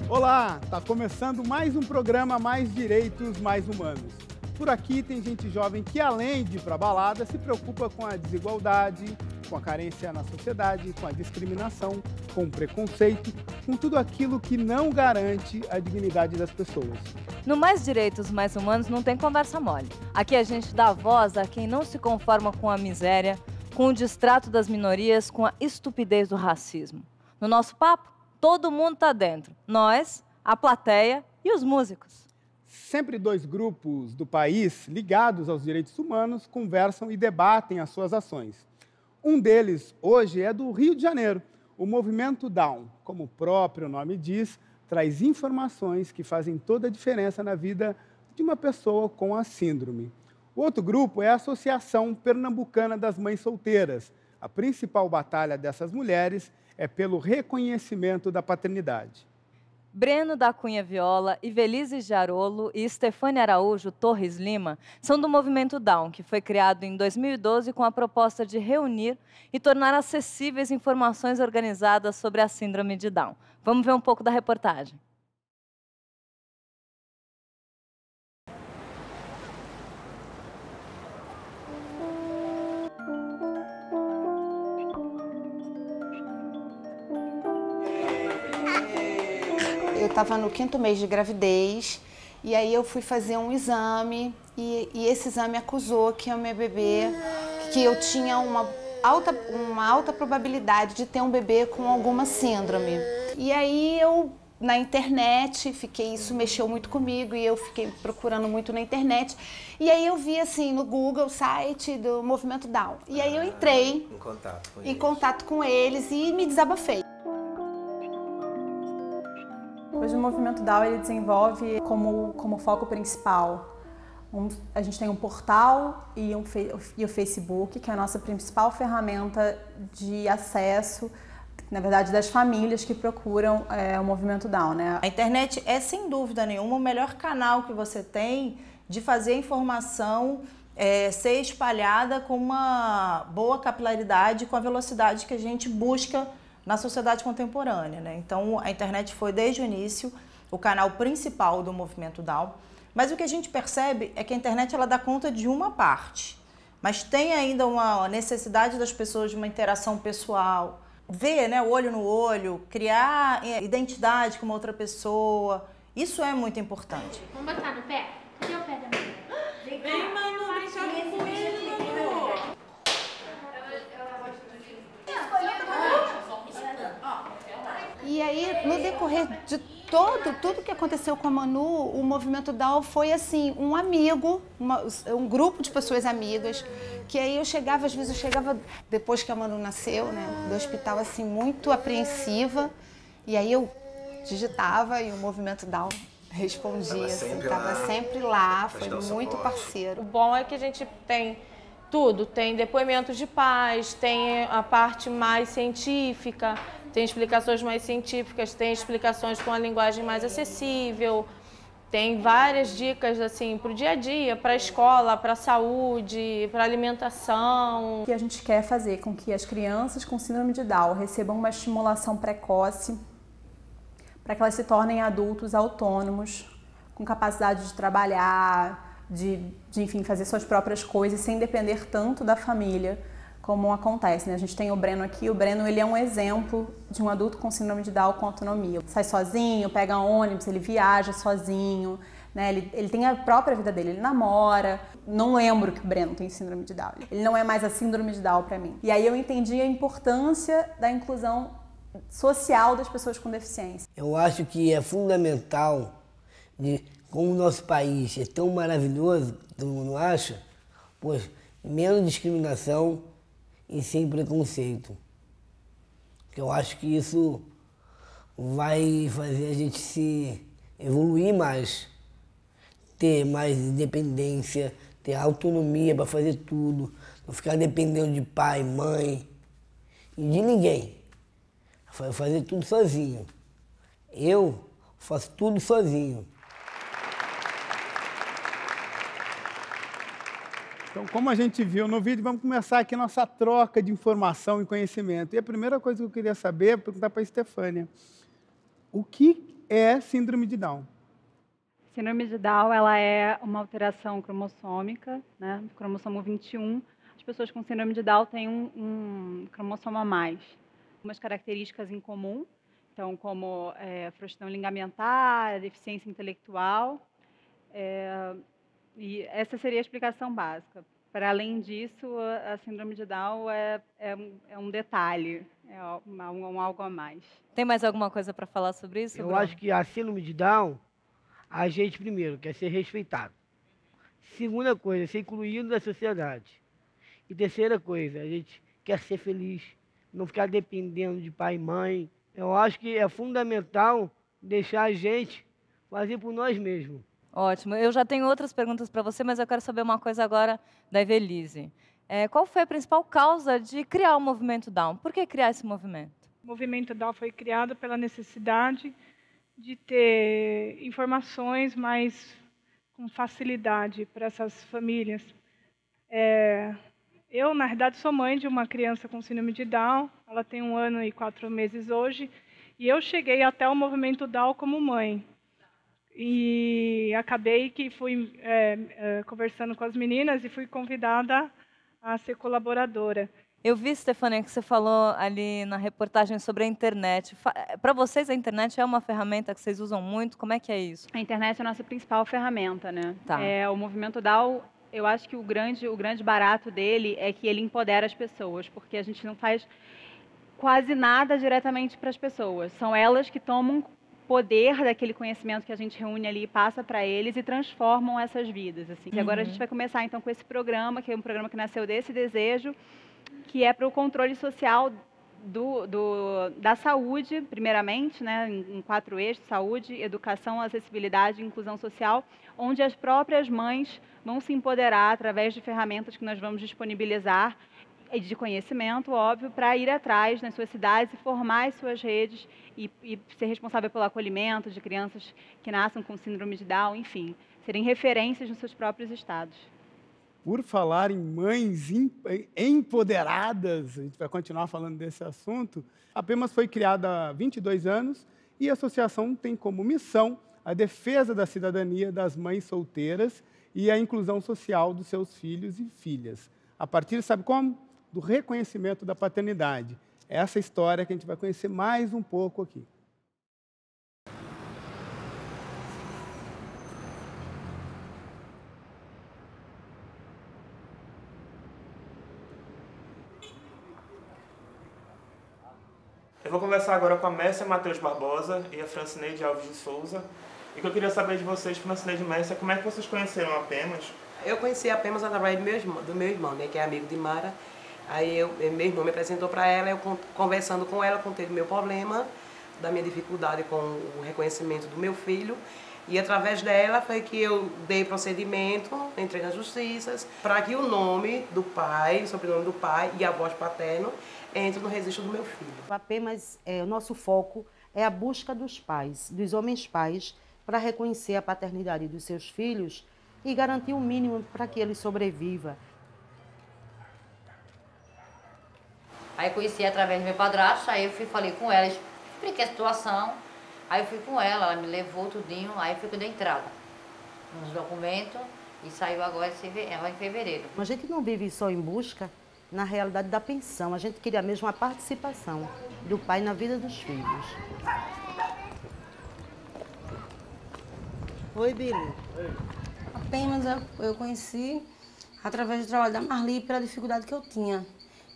Olá, tá começando mais um programa Mais Direitos, Mais Humanos. Por aqui tem gente jovem que, além de ir para balada, se preocupa com a desigualdade, com a carência na sociedade, com a discriminação, com o preconceito, com tudo aquilo que não garante a dignidade das pessoas. No Mais Direitos, Mais Humanos não tem conversa mole. Aqui a gente dá voz a quem não se conforma com a miséria, com o distrato das minorias, com a estupidez do racismo. No nosso papo, todo mundo tá dentro. Nós, a plateia e os músicos. Sempre dois grupos do país ligados aos direitos humanos conversam e debatem as suas ações. Um deles, hoje, é do Rio de Janeiro. O Movimento Down, como o próprio nome diz, traz informações que fazem toda a diferença na vida de uma pessoa com a síndrome. O outro grupo é a Associação Pernambucana das Mães Solteiras. A principal batalha dessas mulheres é pelo reconhecimento da paternidade. Breno da Cunha Viola, Ivelise Jarolo e Stefânia Araújo Torres Lima são do Movimento Down, que foi criado em 2012 com a proposta de reunir e tornar acessíveis informações organizadas sobre a síndrome de Down. Vamos ver um pouco da reportagem. Eu estava no 5º mês de gravidez e aí eu fui fazer um exame e esse exame acusou que o meu bebê, que eu tinha uma alta probabilidade de ter um bebê com alguma síndrome. E aí eu, na internet, isso mexeu muito comigo e eu fiquei procurando muito na internet. E aí eu vi assim no Google o site do Movimento Down. E aí eu entrei em contato com eles e me desabafei. Hoje o Movimento Down ele desenvolve como foco principal. A gente tem um portal e o Facebook, que é a nossa principal ferramenta de acesso, na verdade, das famílias que procuram o Movimento Down, né? A internet é, sem dúvida nenhuma, o melhor canal que você tem de fazer a informação ser espalhada com uma boa capilaridade, com a velocidade que a gente busca na sociedade contemporânea, né? Então, a internet foi, desde o início, o canal principal do Movimento Down. Mas o que a gente percebe é que a internet ela dá conta de uma parte, mas tem ainda uma necessidade das pessoas de uma interação pessoal, ver, né, olho no olho, criar identidade com uma outra pessoa. Isso é muito importante. Vamos botar no pé? Cadê o pé da Manu? Vem, Manu, brincar com ele, Manu. E aí, no decorrer de tudo que aconteceu com a Manu, o Movimento Down foi assim, um amigo, um grupo de pessoas amigas, que aí às vezes eu chegava depois que a Manu nasceu, né, do hospital assim, muito apreensiva, e aí eu digitava e o Movimento Down respondia, estava sempre lá, foi muito parceiro. O bom é que a gente tem tudo, tem depoimentos de pais, tem a parte mais científica, tem explicações mais científicas, tem explicações com a linguagem mais acessível, tem várias dicas assim para o dia a dia, para a escola, para a saúde, para a alimentação. O que a gente quer fazer com que as crianças com síndrome de Down recebam uma estimulação precoce para que elas se tornem adultos autônomos, com capacidade de trabalhar, enfim, fazer suas próprias coisas sem depender tanto da família, como acontece, né? A gente tem o Breno aqui. O Breno ele é um exemplo de um adulto com síndrome de Down com autonomia. Sai sozinho, pega ônibus, ele viaja sozinho, né? Ele tem a própria vida dele, ele namora. Não lembro que o Breno tem síndrome de Down. Ele não é mais a síndrome de Down para mim. E aí eu entendi a importância da inclusão social das pessoas com deficiência. Eu acho que é fundamental, como o nosso país é tão maravilhoso, todo mundo acha, pois menos discriminação e sem preconceito. Eu acho que isso vai fazer a gente se evoluir mais, ter mais independência, ter autonomia para fazer tudo, não ficar dependendo de pai, mãe e de ninguém. Fazer tudo sozinho. Eu faço tudo sozinho. Então, como a gente viu no vídeo, vamos começar aqui a nossa troca de informação e conhecimento. E a primeira coisa que eu queria saber é perguntar para a Stefânia. O que é síndrome de Down? Síndrome de Down, ela é uma alteração cromossômica, né? Cromossomo 21. As pessoas com síndrome de Down têm um cromossomo a mais. Algumas características em comum, então, como frouxidão ligamentar, deficiência intelectual. E essa seria a explicação básica. Para além disso, a síndrome de Down é um detalhe, é algo a mais. Tem mais alguma coisa para falar sobre isso, Eu Bruno? acho que a síndrome de Down, a gente, primeiro, quer ser respeitado. Segunda coisa, ser incluído na sociedade. E terceira coisa, a gente quer ser feliz, não ficar dependendo de pai e mãe. Eu acho que é fundamental deixar a gente fazer por nós mesmos. Ótimo. Eu já tenho outras perguntas para você, mas eu quero saber uma coisa agora da Evelise. Qual foi a principal causa de criar o movimento Down? Por que criar esse movimento? O movimento Down foi criado pela necessidade de ter informações mais com facilidade para essas famílias. Eu, na verdade, sou mãe de uma criança com síndrome de Down. Ela tem 1 ano e 4 meses hoje. E eu cheguei até o movimento Down como mãe. E acabei que fui conversando com as meninas e fui convidada a ser colaboradora. Eu vi, Stefânia, que você falou ali na reportagem sobre a internet. Para vocês, a internet é uma ferramenta que vocês usam muito? Como é que é isso? A internet é a nossa principal ferramenta, né? Tá. O movimento Down, eu acho que o grande barato dele é que ele empodera as pessoas, porque a gente não faz quase nada diretamente para as pessoas. São elas que tomam poder daquele conhecimento que a gente reúne ali e passa para eles e transformam essas vidas. Assim. E agora a gente vai começar então com esse programa, que é um programa que nasceu desse desejo, que é para o controle social da saúde, primeiramente, né, em 4 eixos: saúde, educação, acessibilidade e inclusão social, onde as próprias mães vão se empoderar através de ferramentas que nós vamos disponibilizar, e de conhecimento, óbvio, para ir atrás nas suas cidades e formar as suas redes e ser responsável pelo acolhimento de crianças que nascem com síndrome de Down, enfim, serem referências nos seus próprios estados. Por falar em mães empoderadas, a gente vai continuar falando desse assunto, a PEMAS foi criada há 22 anos e a associação tem como missão a defesa da cidadania das mães solteiras e a inclusão social dos seus filhos e filhas. A partir, sabe como? Do reconhecimento da paternidade. Essa história que a gente vai conhecer mais um pouco aqui. Eu vou conversar agora com a Mércia Matheus Barbosa e a Francineide Alves de Souza. E que eu queria saber de vocês, Francineide e Mércia, como é que vocês conheceram a PEMAS? Eu conheci a PEMAS através do meu irmão, né, que é amigo de Mara. Aí meu irmão me apresentou para ela, eu conversando com ela, contei do meu problema, da minha dificuldade com o reconhecimento do meu filho. E através dela foi que eu dei procedimento, entrei nas justiças, para que o nome do pai, o sobrenome do pai e a voz paterno entre no registro do meu filho. A PEMAS, o nosso foco é a busca dos pais, dos homens pais, para reconhecer a paternidade dos seus filhos e garantir o mínimo para que ele sobreviva. Aí eu conheci através do meu padrasto, aí eu falei com ela, expliquei a situação, aí eu fui com ela me levou tudinho, aí eu fui com a entrada nos documentos e saiu agora em fevereiro. A gente não vive só em busca, na realidade, da pensão, a gente queria mesmo a participação do pai na vida dos filhos. Oi, Billy. Oi. A PEMAS eu conheci através do trabalho da Marli pela dificuldade que eu tinha.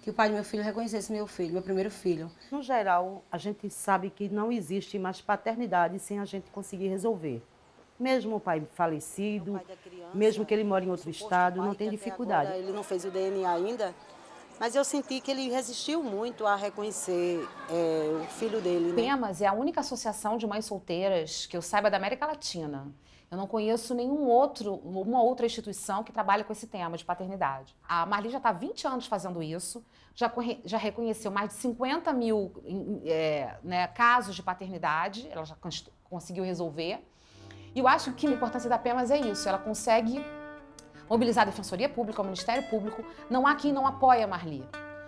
Que o pai do meu filho reconhecesse meu filho, meu primeiro filho. No geral, a gente sabe que não existe mais paternidade sem a gente conseguir resolver. Mesmo o pai falecido, pai criança, mesmo que ele mora em outro estado, não tem dificuldade. Ele não fez o DNA ainda, mas eu senti que ele resistiu muito a reconhecer o filho dele. Né? PEMAS é a única associação de mães solteiras que eu saiba da América Latina. Eu não conheço uma outra instituição que trabalha com esse tema de paternidade. A Marli já está há 20 anos fazendo isso, já reconheceu mais de 50 mil casos de paternidade, ela já conseguiu resolver. E eu acho que a importância da PEMAS é isso, ela consegue mobilizar a Defensoria Pública, o Ministério Público. Não há quem não apoie a Marli,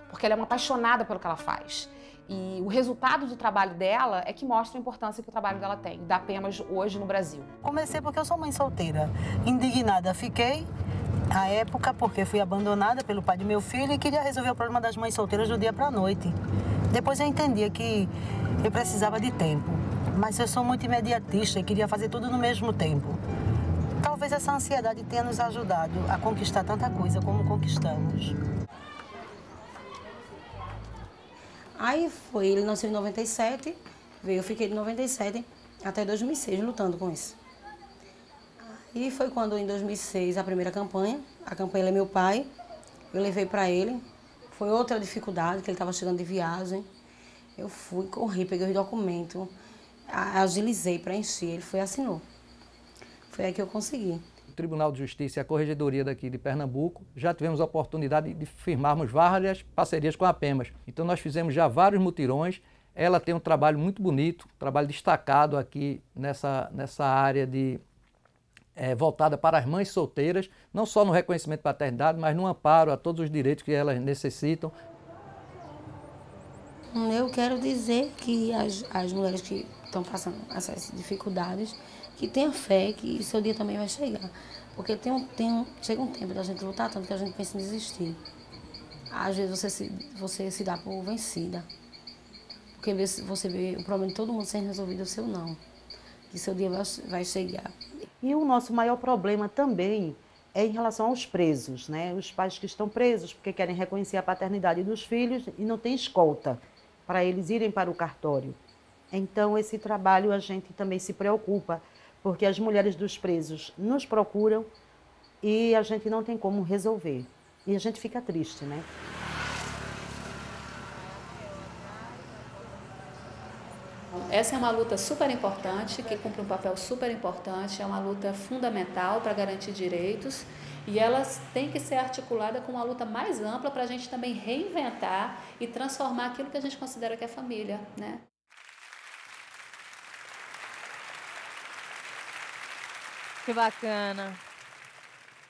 porque ela é uma apaixonada pelo que ela faz. E o resultado do trabalho dela é que mostra a importância que o trabalho dela tem, da Apemas hoje no Brasil. Comecei porque eu sou mãe solteira. Indignada fiquei, à época, porque fui abandonada pelo pai do meu filho e queria resolver o problema das mães solteiras do dia para a noite. Depois eu entendi que eu precisava de tempo, mas eu sou muito imediatista e queria fazer tudo no mesmo tempo. Talvez essa ansiedade tenha nos ajudado a conquistar tanta coisa como conquistamos. Aí foi, ele nasceu em 97, eu fiquei de 97 até 2006 lutando com isso. E foi quando, em 2006, a primeira campanha, a campanha Ele é Meu Pai, eu levei para ele. Foi outra dificuldade, que ele estava chegando de viagem. Eu fui, corri, peguei os documentos, agilizei, preenchi, ele foi e assinou. Foi aí que eu consegui. O Tribunal de Justiça e a Corregedoria daqui de Pernambuco já tivemos a oportunidade de firmarmos várias parcerias com a Apemas. Então nós fizemos já vários mutirões. Ela tem um trabalho muito bonito, um trabalho destacado aqui nessa área voltada para as mães solteiras, não só no reconhecimento de paternidade, mas no amparo a todos os direitos que elas necessitam. Eu quero dizer que as mulheres que estão passando essas dificuldades, que tenham fé que seu dia também vai chegar. Porque chega um tempo da gente lutar tanto que a gente pensa em desistir. Às vezes você se dá por vencida. Porque você vê o problema de todo mundo sendo resolvido, o seu não. Que seu dia vai chegar. E o nosso maior problema também é em relação aos presos, né? Os pais que estão presos porque querem reconhecer a paternidade dos filhos e não tem escolta para eles irem para o cartório. Então, esse trabalho a gente também se preocupa, porque as mulheres dos presos nos procuram e a gente não tem como resolver. E a gente fica triste, né? Essa é uma luta super importante, que cumpre um papel super importante, é uma luta fundamental para garantir direitos e ela tem que ser articulada com uma luta mais ampla para a gente também reinventar e transformar aquilo que a gente considera que é família, né? Que bacana.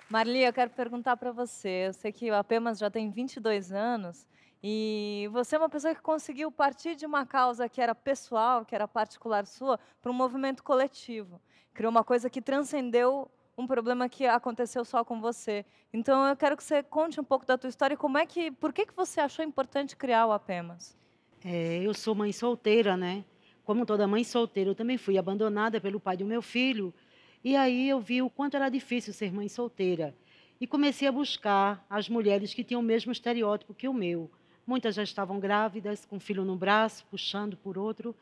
Marli, eu quero perguntar para você, eu sei que o Apemas já tem 22 anos e você é uma pessoa que conseguiu partir de uma causa que era pessoal, que era particular sua, para um movimento coletivo. Criou uma coisa que transcendeu um problema que aconteceu só com você. Então, eu quero que você conte um pouco da tua história e por que você achou importante criar o Apemas? Eu sou mãe solteira, né? Como toda mãe solteira, eu também fui abandonada pelo pai do meu filho. E aí eu vi o quanto era difícil ser mãe solteira. E comecei a buscar as mulheres que tinham o mesmo estereótipo que o meu. Muitas já estavam grávidas, com um filho no braço, puxando por outro.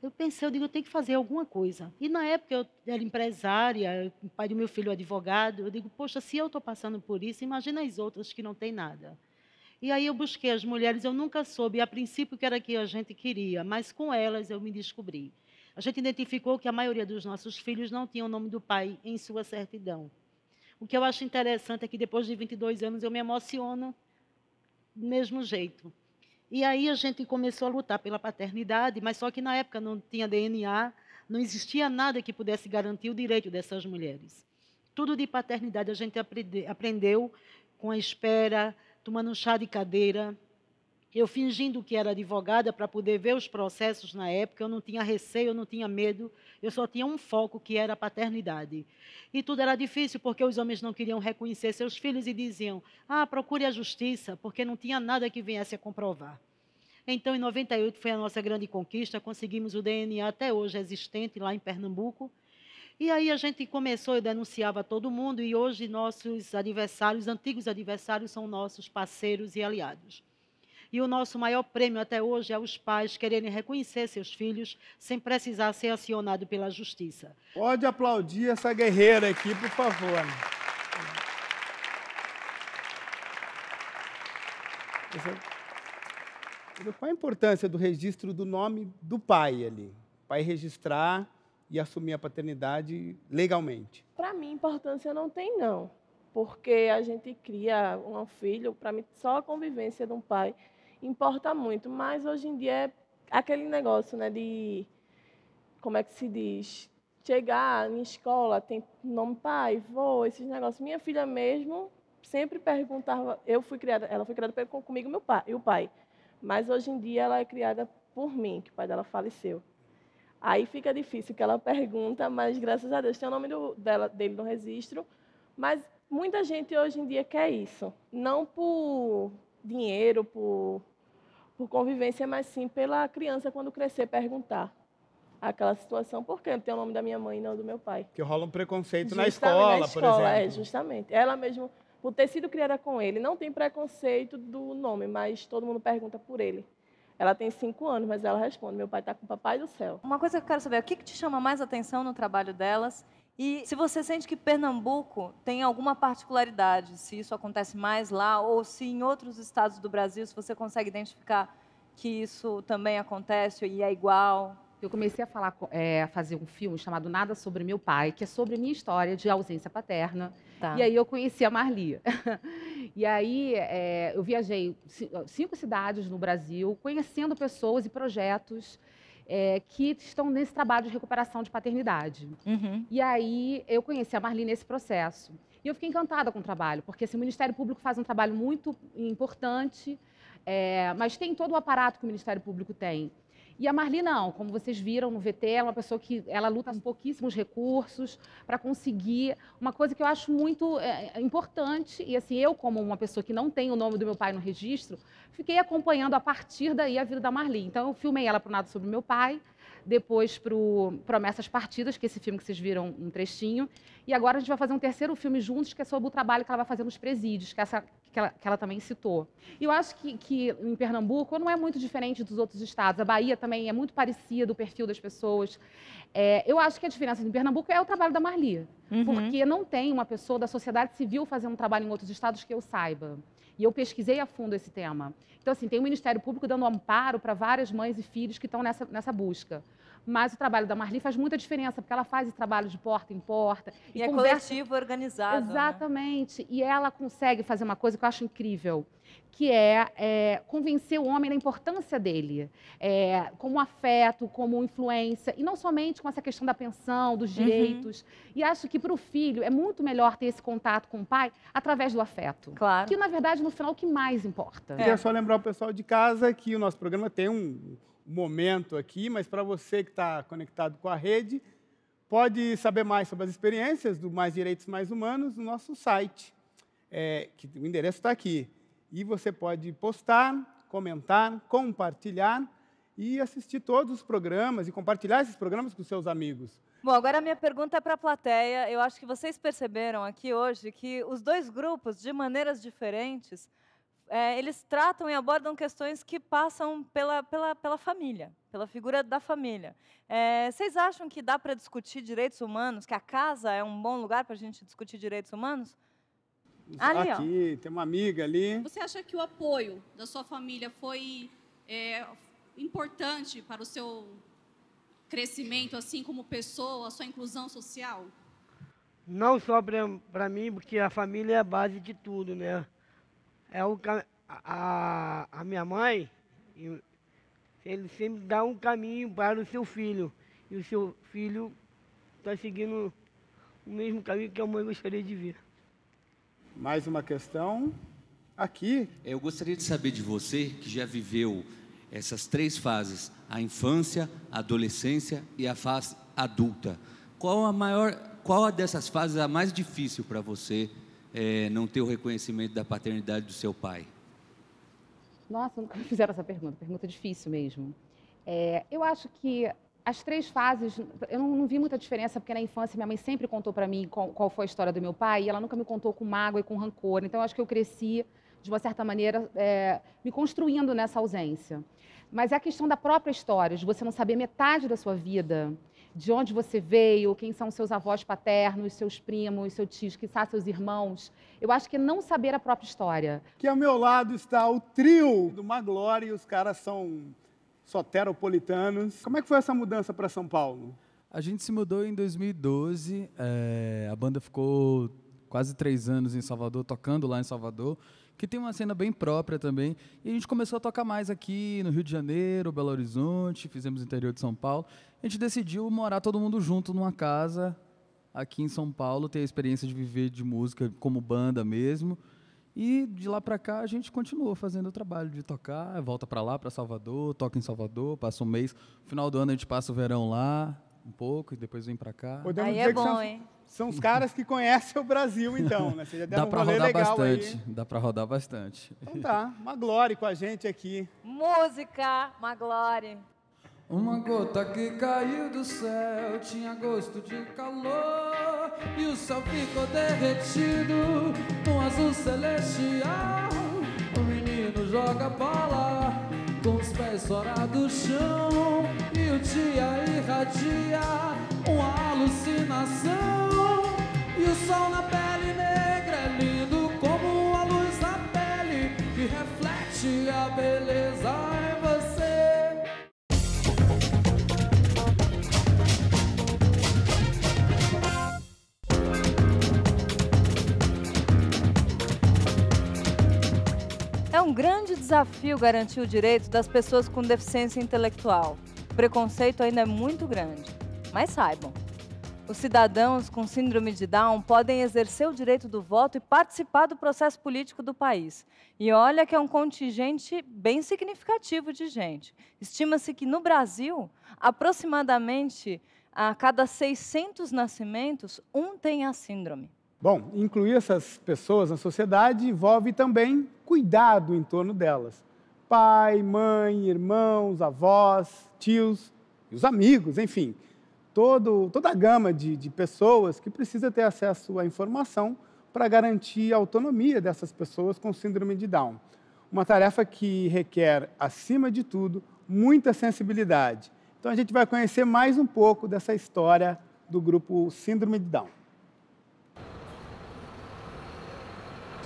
Eu pensei, eu tenho que fazer alguma coisa. E na época eu era empresária, o pai do meu filho é advogado. Eu digo, poxa, se eu estou passando por isso, imagina as outras que não têm nada. E aí eu busquei as mulheres, eu nunca soube a princípio que era o que a gente queria, mas com elas eu me descobri. A gente identificou que a maioria dos nossos filhos não tinha o nome do pai em sua certidão. O que eu acho interessante é que depois de 22 anos eu me emociono do mesmo jeito. E aí a gente começou a lutar pela paternidade, mas só que na época não tinha DNA, não existia nada que pudesse garantir o direito dessas mulheres. Tudo de paternidade a gente aprendeu com a espera, tomando um chá de cadeira. Eu fingindo que era advogada para poder ver os processos na época, eu não tinha receio, eu não tinha medo, eu só tinha um foco que era a paternidade. E tudo era difícil porque os homens não queriam reconhecer seus filhos e diziam, procure a justiça, porque não tinha nada que viesse a comprovar. Então, em 98 foi a nossa grande conquista, conseguimos o DNA até hoje existente lá em Pernambuco. E aí a gente começou e denunciava todo mundo e hoje nossos adversários, antigos adversários, são nossos parceiros e aliados. E o nosso maior prêmio até hoje é os pais quererem reconhecer seus filhos sem precisar ser acionado pela justiça. Pode aplaudir essa guerreira aqui, por favor. Qual a importância do registro do nome do pai ali? O pai registrar e assumir a paternidade legalmente. Para mim, importância não tem, não. Porque a gente cria um filho, para mim, só a convivência de um pai importa muito, mas hoje em dia é aquele negócio, né, de, como é que se diz, chegar em escola, tem nome pai, vô, esses negócios. Minha filha mesmo sempre perguntava, ela foi criada comigo e o pai, mas hoje em dia ela é criada por mim, que o pai dela faleceu. Aí fica difícil que ela pergunta, mas graças a Deus tem o nome dele no registro. Mas muita gente hoje em dia quer isso. Não por dinheiro, por convivência, mas sim pela criança, quando crescer, perguntar aquela situação. Por que tem o nome da minha mãe e não do meu pai? Que rola um preconceito Justamente na escola, por exemplo. É, justamente. Ela mesmo, por ter sido criada com ele, não tem preconceito do nome, mas todo mundo pergunta por ele. Ela tem 5 anos, mas ela responde, meu pai está com o papai do céu. Uma coisa que eu quero saber, o que te chama mais atenção no trabalho delas? E se você sente que Pernambuco tem alguma particularidade, se isso acontece mais lá, ou se em outros estados do Brasil, se você consegue identificar que isso também acontece e é igual? Eu comecei a fazer um filme chamado Nada Sobre Meu Pai, que é sobre minha história de ausência paterna. Tá. E aí eu conheci a Marli. E aí eu viajei 5 cidades no Brasil, conhecendo pessoas e projetos que estão nesse trabalho de recuperação de paternidade. Uhum. E aí eu conheci a Marli nesse processo. E eu fiquei encantada com o trabalho, porque assim, o Ministério Público faz um trabalho muito importante, mas tem todo o aparato que o Ministério Público tem. E a Marli não, como vocês viram no VT, ela é uma pessoa que ela luta com pouquíssimos recursos para conseguir uma coisa que eu acho muito importante. E assim, eu, como uma pessoa que não tem o nome do meu pai no registro, fiquei acompanhando a partir daí a vida da Marli. Então eu filmei ela para o Nada Sobre Meu Pai, depois para o Promessas Partidas, que é esse filme que vocês viram um trechinho. E agora a gente vai fazer um terceiro filme juntos, que é sobre o trabalho que ela vai fazer nos presídios, que ela também citou. E eu acho que em Pernambuco não é muito diferente dos outros estados. A Bahia também é muito parecida, o perfil das pessoas. Eu acho que a diferença em Pernambuco é o trabalho da Marli. Uhum. Porque não tem uma pessoa da sociedade civil fazendo um trabalho em outros estados que eu saiba. E eu pesquisei a fundo esse tema. Então, assim, tem o Ministério Público dando amparo para várias mães e filhos que estão nessa busca. Mas o trabalho da Marli faz muita diferença, porque ela faz esse trabalho de porta em porta. E é coletivo, organizado. Exatamente. Né? E ela consegue fazer uma coisa que eu acho incrível, que é convencer o homem da importância dele, como afeto, como influência, e não somente com essa questão da pensão, dos direitos. E acho que para o filho é muito melhor ter esse contato com o pai através do afeto. Claro. Que, na verdade, no final, é o que mais importa. Queria só lembrar o pessoal de casa que o nosso programa tem um momento aqui, mas para você que está conectado com a rede, pode saber mais sobre as experiências do Mais Direitos Mais Humanos no nosso site, que o endereço está aqui. E você pode postar, comentar, compartilhar e assistir todos os programas e compartilhar esses programas com seus amigos. Bom, agora a minha pergunta é para a plateia. Eu acho que vocês perceberam aqui hoje que os dois grupos, de maneiras diferentes, eles tratam e abordam questões que passam pela família, pela figura da família. Vocês acham que dá para discutir direitos humanos, que a casa é um bom lugar para a gente discutir direitos humanos? Ali, aqui, tem uma amiga ali. Você acha que o apoio da sua família foi importante para o seu crescimento, assim como pessoa, a sua inclusão social? Não só para mim, porque a família é a base de tudo, né? A minha mãe, ele sempre dá um caminho para o seu filho. E o seu filho está seguindo o mesmo caminho que a mãe gostaria de ver. Mais uma questão aqui. Eu gostaria de saber de você, que já viveu essas 3 fases, a infância, a adolescência e a fase adulta. Qual dessas fases é a mais difícil para você não ter o reconhecimento da paternidade do seu pai? Nossa, nunca me fizeram essa pergunta difícil mesmo. Eu acho que as 3 fases, eu não vi muita diferença, porque na infância minha mãe sempre contou para mim qual foi a história do meu pai, e ela nunca me contou com mágoa e com rancor. Então, eu acho que eu cresci, de uma certa maneira, me construindo nessa ausência. Mas é a questão da própria história, de você não saber metade da sua vida, de onde você veio, quem são seus avós paternos, seus primos, seus tios, quiçá seus irmãos. Eu acho que é não saber a própria história. Aqui ao meu lado está o trio do Maglore, e os caras são soteropolitanos. Como é que foi essa mudança para São Paulo? A gente se mudou em 2012, a banda ficou quase 3 anos em Salvador, tocando lá em Salvador, que tem uma cena bem própria também, e a gente começou a tocar mais aqui no Rio de Janeiro, Belo Horizonte, fizemos interior de São Paulo. A gente decidiu morar todo mundo junto numa casa aqui em São Paulo, ter a experiência de viver de música como banda mesmo, E de lá para cá a gente continuou fazendo o trabalho de tocar, volta para lá, para Salvador, toca em Salvador, passa um mês. No final do ano a gente passa o verão lá, um pouco, e depois vem para cá. Podemos dizer que são os caras que conhecem o Brasil, então, né? Você já deu Dá para rodar bastante, dá para rodar bastante. Então tá, Maglore com a gente aqui. Música, Maglore. Uma gota que caiu do céu tinha gosto de calor e o céu ficou derretido num azul celestial. O menino joga bola com os pés fora do chão e o dia irradia uma alucinação. E o sol na pele negra é lindo como a luz na pele que reflete a beleza em você. É um grande desafio garantir o direito das pessoas com deficiência intelectual. O preconceito ainda é muito grande. Mas saibam, os cidadãos com síndrome de Down podem exercer o direito do voto e participar do processo político do país. E olha que é um contingente bem significativo de gente. Estima-se que no Brasil, aproximadamente a cada 600 nascimentos, um tem a síndrome. Bom, incluir essas pessoas na sociedade envolve também cuidado em torno delas. Pai, mãe, irmãos, avós, tios e os amigos, enfim. Toda a gama de pessoas que precisa ter acesso à informação para garantir a autonomia dessas pessoas com síndrome de Down. Uma tarefa que requer, acima de tudo, muita sensibilidade. Então a gente vai conhecer mais um pouco dessa história do grupo Síndrome de Down.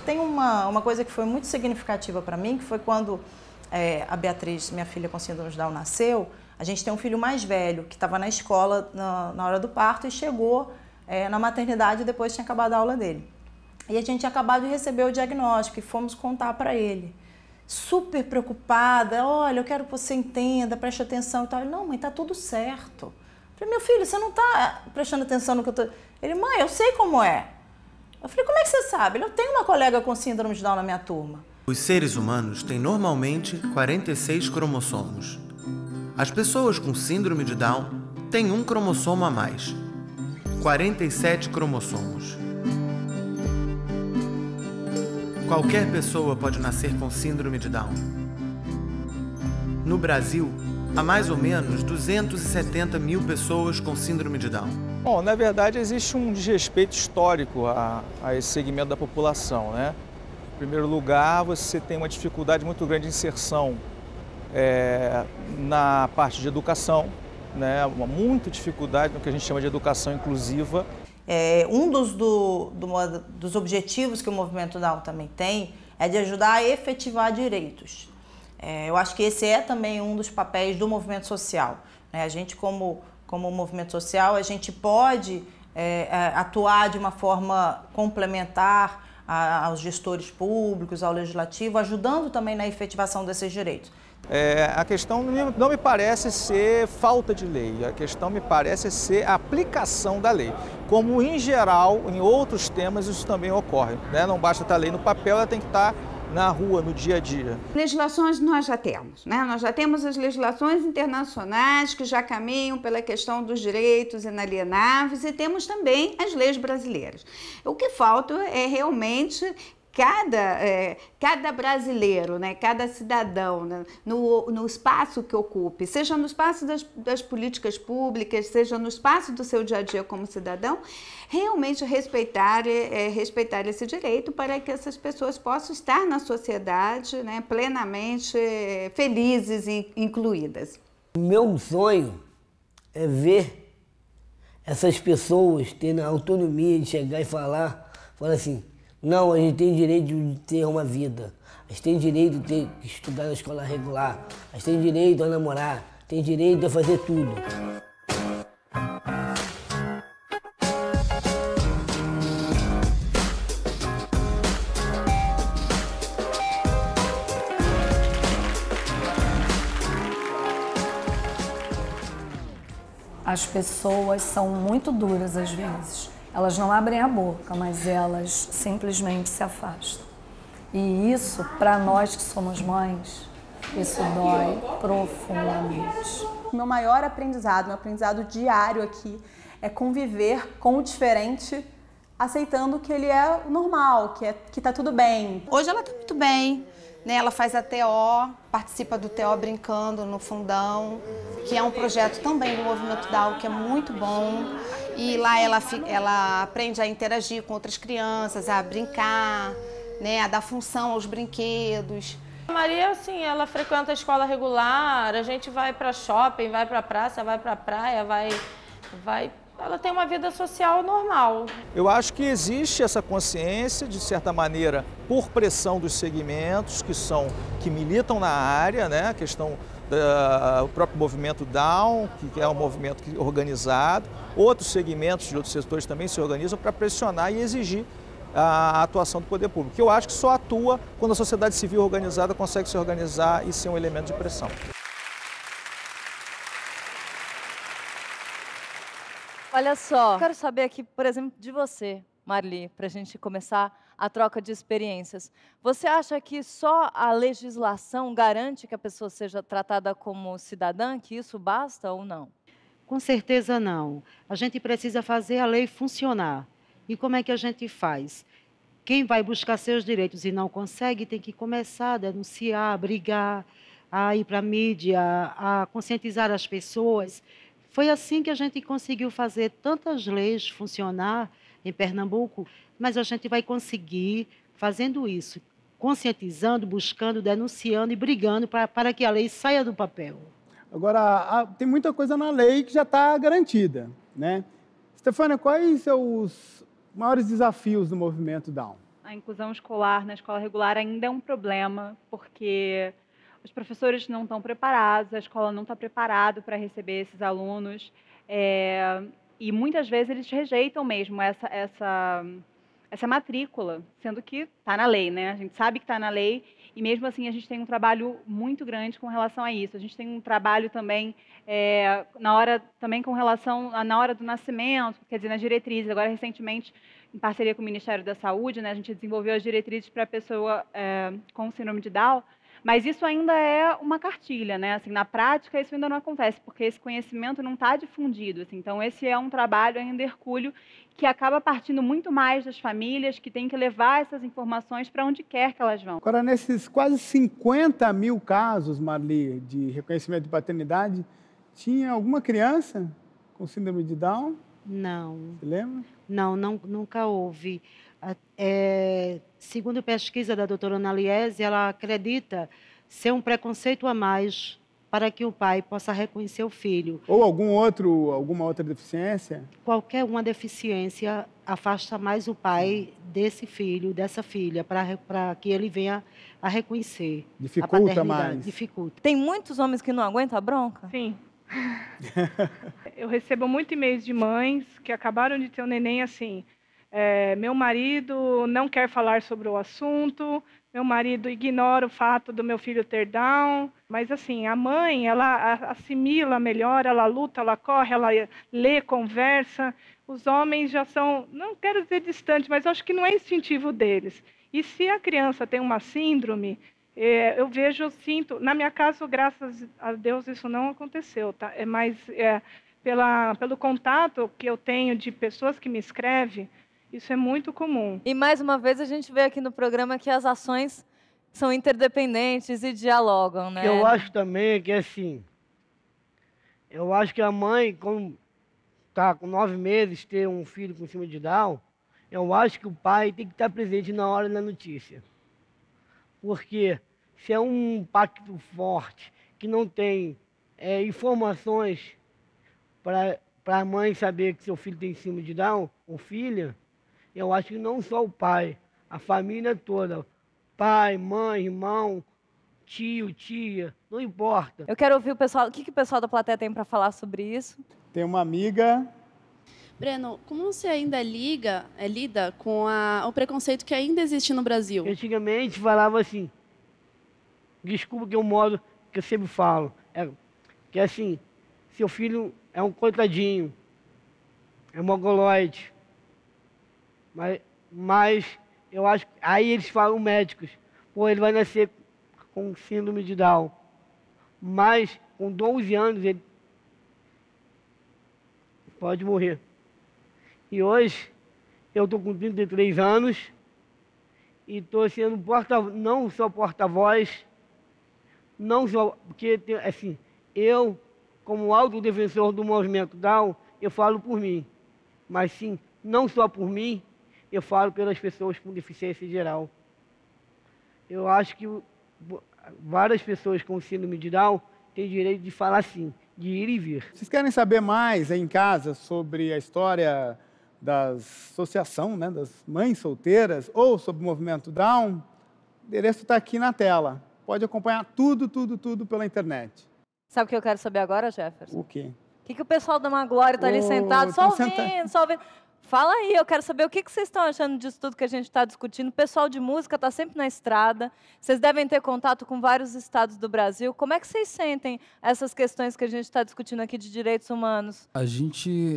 Tem uma coisa que foi muito significativa para mim, que foi quando a Beatriz, minha filha com síndrome de Down, nasceu. A gente tem um filho mais velho, que estava na escola na hora do parto e chegou na maternidade depois tinha acabado a aula dele. E a gente tinha acabado de receber o diagnóstico e fomos contar para ele. Super preocupada, olha, eu quero que você entenda, preste atenção e tal. Ele, não, mãe, tá tudo certo. Eu falei, meu filho, você não está prestando atenção no que eu tô... Ele, mãe, eu sei como é. Eu falei, como é que você sabe? Eu tenho uma colega com síndrome de Down na minha turma. Os seres humanos têm normalmente 46 cromossomos. As pessoas com síndrome de Down têm um cromossomo a mais. 47 cromossomos. Qualquer pessoa pode nascer com síndrome de Down. No Brasil, há mais ou menos 270 mil pessoas com síndrome de Down. Bom, na verdade existe um desrespeito histórico a esse segmento da população, né? Em primeiro lugar, você tem uma dificuldade muito grande de inserção na parte de educação, né? Muita dificuldade no que a gente chama de educação inclusiva. Um dos objetivos que o Movimento Down também tem é de ajudar a efetivar direitos. Eu acho que esse é também um dos papéis do movimento social. A gente, como movimento social, a gente pode atuar de uma forma complementar aos gestores públicos, ao legislativo, ajudando também na efetivação desses direitos. A questão não me parece ser falta de lei, a questão me parece ser a aplicação da lei. Como, em geral, em outros temas, isso também ocorre, né? Não basta estar a lei no papel, ela tem que estar na rua, no dia a dia. Legislações nós já temos, né? Nós já temos as legislações internacionais que já caminham pela questão dos direitos inalienáveis e temos também as leis brasileiras. O que falta é realmente cada brasileiro, né, cada cidadão, né, no espaço que ocupe, seja no espaço das políticas públicas, seja no espaço do seu dia a dia como cidadão, realmente respeitar esse direito para que essas pessoas possam estar na sociedade, né, plenamente felizes e incluídas. O meu sonho é ver essas pessoas tendo a autonomia de chegar e falar assim, não, a gente tem direito de ter uma vida, a gente tem direito de ter que estudar na escola regular, a gente tem direito a namorar, tem direito a fazer tudo. As pessoas são muito duras às vezes. Elas não abrem a boca, mas elas simplesmente se afastam. E isso, para nós que somos mães, isso dói profundamente. Meu maior aprendizado, meu aprendizado diário aqui, é conviver com o diferente, aceitando que ele é o normal, que tá tudo bem. Hoje ela tá muito bem, né? Ela faz a TO, participa do TO Brincando no Fundão, que é um projeto também do Movimento Down, que é muito bom. E lá ela aprende a interagir com outras crianças, a brincar, né? A dar função aos brinquedos. A Maria, assim, ela frequenta a escola regular, a gente vai para shopping, vai para praça, vai para praia, vai... Ela tem uma vida social normal. Eu acho que existe essa consciência, de certa maneira, por pressão dos segmentos que militam na área, né? A questão do próprio movimento Down, que é um movimento organizado. Outros segmentos de outros setores também se organizam para pressionar e exigir a atuação do poder público, que eu acho que só atua quando a sociedade civil organizada consegue se organizar e ser um elemento de pressão. Olha só, quero saber aqui, por exemplo, de você, Marli, para a gente começar a troca de experiências. Você acha que só a legislação garante que a pessoa seja tratada como cidadã, que isso basta ou não? Com certeza não. A gente precisa fazer a lei funcionar. E como é que a gente faz? Quem vai buscar seus direitos e não consegue tem que começar a denunciar, a brigar, a ir para a mídia, a conscientizar as pessoas. Foi assim que a gente conseguiu fazer tantas leis funcionar em Pernambuco, mas a gente vai conseguir fazendo isso, conscientizando, buscando, denunciando e brigando para que a lei saia do papel. Agora, tem muita coisa na lei que já está garantida, né? Stefânia, quais são os maiores desafios do movimento Down? A inclusão escolar na escola regular ainda é um problema, porque os professores não estão preparados, a escola não está preparada para receber esses alunos, e muitas vezes eles rejeitam mesmo essa matrícula, sendo que está na lei, né? A gente sabe que está na lei, e mesmo assim a gente tem um trabalho muito grande com relação a isso. A gente tem um trabalho também com relação na hora do nascimento, quer dizer, nas diretrizes. Agora, recentemente, em parceria com o Ministério da Saúde, né, a gente desenvolveu as diretrizes para a pessoa com síndrome de Down. Mas isso ainda é uma cartilha, né? Assim, na prática, isso ainda não acontece, porque esse conhecimento não está difundido. Assim. Então, esse é um trabalho ainda hercúleo que acaba partindo muito mais das famílias, que têm que levar essas informações para onde quer que elas vão. Agora, nesses quase 50 mil casos, Marli, de reconhecimento de paternidade, tinha alguma criança com síndrome de Down? Não. Você lembra? Não, nunca houve. Segundo pesquisa da doutora Ana Liese, ela acredita ser um preconceito a mais para que o pai possa reconhecer o filho. Ou alguma outra deficiência? Qualquer uma deficiência afasta mais o pai desse filho, dessa filha, para que ele venha a reconhecer. Dificulta mais. Dificulta. Tem muitos homens que não aguentam a bronca? Sim. Eu recebo muito e-mails de mães que acabaram de ter um neném assim... meu marido não quer falar sobre o assunto, meu marido ignora o fato do meu filho ter Down, mas assim, a mãe, ela assimila melhor, ela luta, ela corre, ela lê, conversa. Os homens já são, não quero dizer distante, mas acho que não é instintivo deles. E se a criança tem uma síndrome, eu sinto, na minha casa, graças a Deus, isso não aconteceu, tá? Mas pelo contato que eu tenho de pessoas que me escrevem, isso é muito comum. E, mais uma vez, a gente vê aqui no programa que as ações são interdependentes e dialogam, né? Eu acho também que, assim, eu acho que a mãe, quando está com 9 meses, ter um filho com síndrome de Down, eu acho que o pai tem que estar presente na hora da notícia. Porque se é um impacto forte, que não tem informações para a mãe saber que seu filho tem síndrome de Down, ou filha, eu acho que não só o pai, a família toda, pai, mãe, irmão, tio, tia, não importa. Eu quero ouvir o pessoal, o que o pessoal da plateia tem para falar sobre isso? Tem uma amiga. Breno, como você ainda lida com o preconceito que ainda existe no Brasil? Antigamente falava assim, desculpa que eu sempre falo, que assim, seu filho é um coitadinho, é mongoloide. Mas eu acho que aí eles falam médicos. ou ele vai nascer com síndrome de Down. Mas, com 12 anos, ele pode morrer. E hoje, eu estou com 33 anos e estou sendo não só porta-voz, não só, porque, assim, eu, como autodefensor do movimento Down, eu falo por mim, mas sim, não só por mim, eu falo pelas pessoas com deficiência geral. Eu acho que várias pessoas com síndrome de Down têm direito de falar sim, de ir e vir. Vocês querem saber mais aí em casa sobre a história da associação, né, das mães solteiras ou sobre o movimento Down? O endereço está aqui na tela. Pode acompanhar tudo pela internet. Sabe o que eu quero saber agora, Jefferson? O quê? O que o pessoal da Maglória está ali sentado, só ouvindo. Fala aí, eu quero saber o que vocês estão achando disso tudo que a gente está discutindo. O pessoal de música está sempre na estrada. Vocês devem ter contato com vários estados do Brasil. Como é que vocês sentem essas questões que a gente está discutindo aqui de direitos humanos?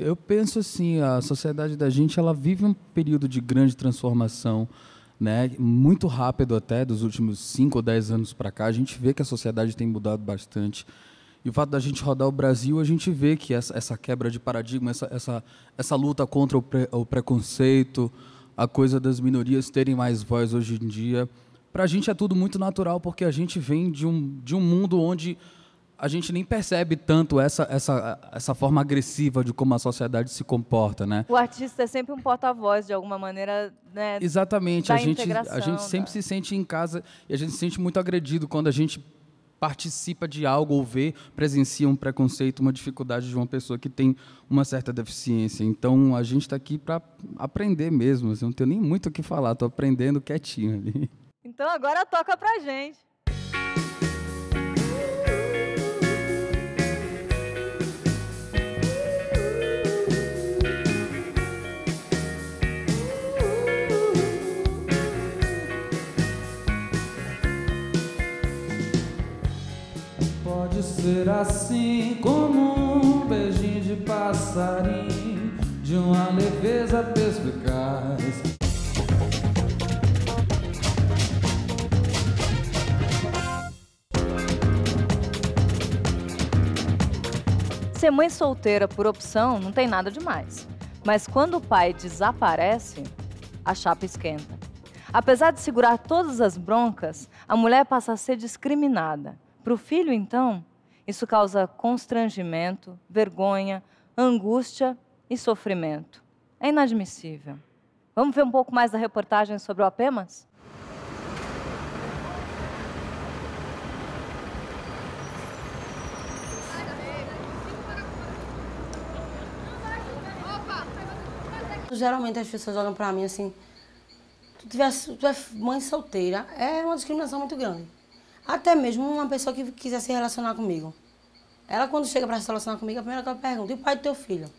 Eu penso assim, a sociedade da gente, ela vive um período de grande transformação, né? Muito rápido até, dos últimos 5 ou 10 anos para cá. A gente vê que a sociedade tem mudado bastante. E o fato da gente rodar o Brasil, a gente vê que essa quebra de paradigma, essa luta contra o preconceito, a coisa das minorias terem mais voz hoje em dia, para a gente é tudo muito natural, porque a gente vem de um mundo onde a gente nem percebe tanto essa forma agressiva de como a sociedade se comporta, né? O artista é sempre um porta-voz, de alguma maneira, né? Exatamente. A gente sempre da... se sente em casa e a gente se sente muito agredido quando a gente participa de algo ou presencia um preconceito, uma dificuldade de uma pessoa que tem uma certa deficiência. Então, a gente está aqui para aprender mesmo. Eu não tenho nem muito o que falar, estou aprendendo quietinho ali. Então, agora toca pra gente. Pode ser assim como um beijinho de passarinho, de uma leveza perspicaz. Ser mãe solteira por opção não tem nada demais. Mas quando o pai desaparece, a chapa esquenta. Apesar de segurar todas as broncas, a mulher passa a ser discriminada. Para o filho, então, isso causa constrangimento, vergonha, angústia e sofrimento. É inadmissível. Vamos ver um pouco mais da reportagem sobre o Apemas? Geralmente as pessoas olham pra mim assim, tu é mãe solteira, é uma discriminação muito grande. Até mesmo uma pessoa que quiser se relacionar comigo. Ela, quando chega para se relacionar comigo, a primeira coisa que ela pergunta, e o pai do teu filho?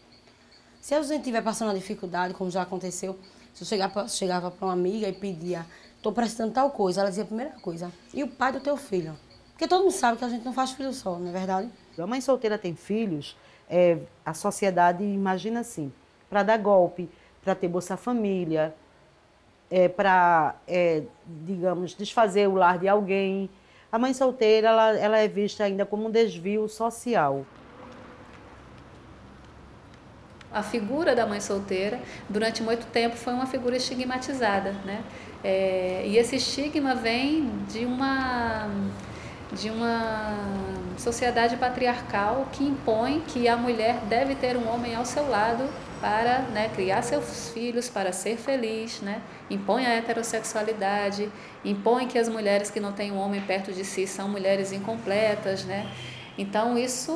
Se a gente estiver passando uma dificuldade, como já aconteceu, se eu chegava para uma amiga e pedia, estou precisando de tal coisa, ela dizia a primeira coisa, e o pai do teu filho? Porque todo mundo sabe que a gente não faz filho só, não é verdade? A mãe solteira tem filhos, a sociedade imagina assim, para dar golpe, para ter Bolsa Família, para, digamos, desfazer o lar de alguém. A mãe solteira, ela é vista ainda como um desvio social. A figura da mãe solteira, durante muito tempo, foi uma figura estigmatizada, né? E esse estigma vem de uma sociedade patriarcal que impõe que a mulher deve ter um homem ao seu lado para, né, criar seus filhos, para ser feliz, né? Impõe a heterossexualidade, impõe que as mulheres que não têm um homem perto de si são mulheres incompletas, né? Então isso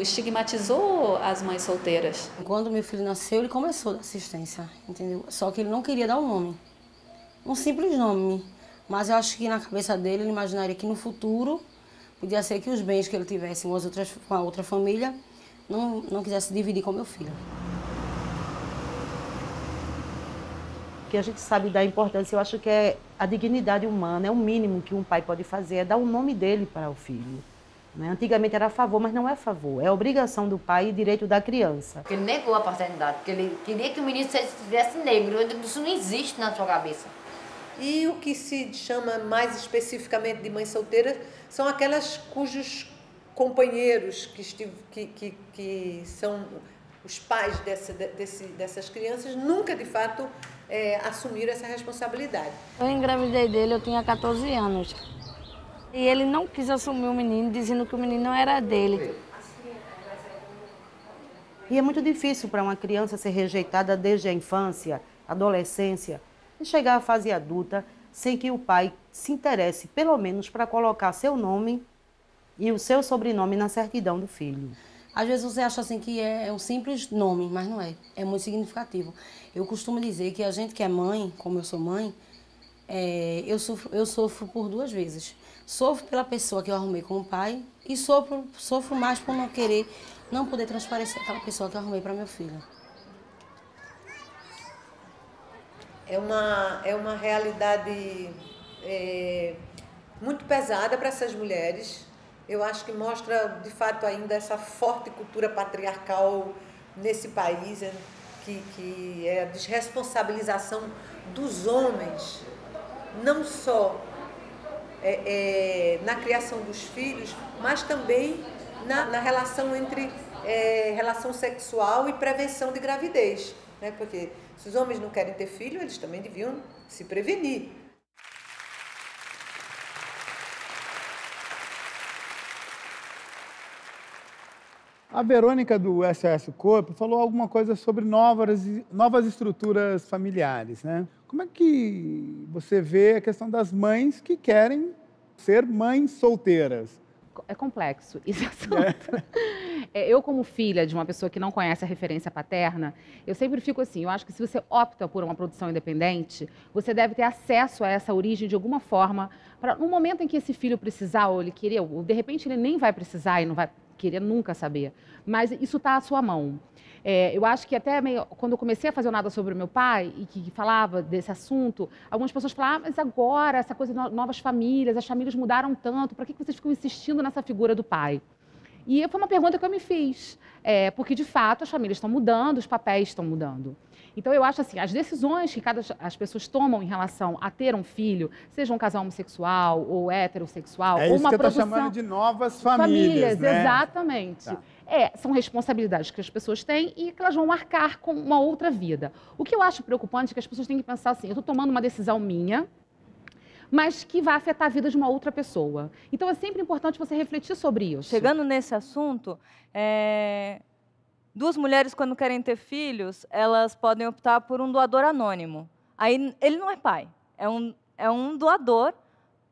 estigmatizou as mães solteiras. Quando meu filho nasceu, ele começou da assistência, entendeu? Só que ele não queria dar um nome, um simples nome. Mas eu acho que na cabeça dele, ele imaginaria que no futuro podia ser que os bens que ele tivesse com a outra família não quisesse dividir com meu filho. O que a gente sabe da importância, eu acho que é a dignidade humana, é o mínimo que um pai pode fazer, é dar o nome dele para o filho. Né? Antigamente era a favor, mas não é a favor, é obrigação do pai e direito da criança. Ele negou a paternidade, porque ele queria que o menino tivesse negro. Isso não existe na sua cabeça. E o que se chama mais especificamente de mãe solteira são aquelas cujos companheiros que são os pais dessas crianças nunca, de fato, assumiram essa responsabilidade. Eu engravidei dele, eu tinha 14 anos. E ele não quis assumir o menino, dizendo que o menino não era dele. E é muito difícil para uma criança ser rejeitada desde a infância, adolescência, e chegar à fase adulta sem que o pai se interesse, pelo menos, para colocar seu nome e o seu sobrenome na certidão do filho. Às vezes você acha assim que é um simples nome, mas não é. É muito significativo. Eu costumo dizer que a gente que é mãe, como eu sou mãe, eu sofro por 2 vezes. Sofro pela pessoa que eu arrumei como pai e sofro mais por não poder transparecer aquela pessoa que eu arrumei para meu filho. É uma realidade muito pesada para essas mulheres. Eu acho que mostra, de fato, ainda essa forte cultura patriarcal nesse país, que é a desresponsabilização dos homens, não só na criação dos filhos, mas também na relação entre relação sexual e prevenção de gravidez, né? Porque se os homens não querem ter filho, eles também deviam se prevenir. A Verônica do SOS Corpo falou alguma coisa sobre novas estruturas familiares, né? Como é que você vê a questão das mães que querem ser mães solteiras? É complexo esse assunto. Eu, como filha de uma pessoa que não conhece a referência paterna, eu sempre fico assim, eu acho que se você opta por uma produção independente, você deve ter acesso a essa origem de alguma forma, para no momento em que esse filho precisar, ou ele querer, ou de repente ele nem vai precisar e não vai querer nunca saber, mas isso está à sua mão. Eu acho que até quando eu comecei a fazer o Nada Sobre o Meu Pai, e que falava desse assunto, algumas pessoas falavam, mas agora, essa coisa de novas famílias, as famílias mudaram tanto, para que vocês ficam insistindo nessa figura do pai? E foi uma pergunta que eu me fiz, porque de fato as famílias estão mudando, os papéis estão mudando. Então eu acho assim, as decisões que as pessoas tomam em relação a ter um filho, seja um casal homossexual ou heterossexual, ou uma produção... É isso que eu estou chamando de novas famílias, né? Exatamente. Tá. São responsabilidades que as pessoas têm e que elas vão marcar com uma outra vida. O que eu acho preocupante é que as pessoas têm que pensar assim, eu estou tomando uma decisão minha, mas que vai afetar a vida de uma outra pessoa. Então é sempre importante você refletir sobre isso. Chegando nesse assunto, duas mulheres, quando querem ter filhos, elas podem optar por um doador anônimo. Aí ele não é pai, é um doador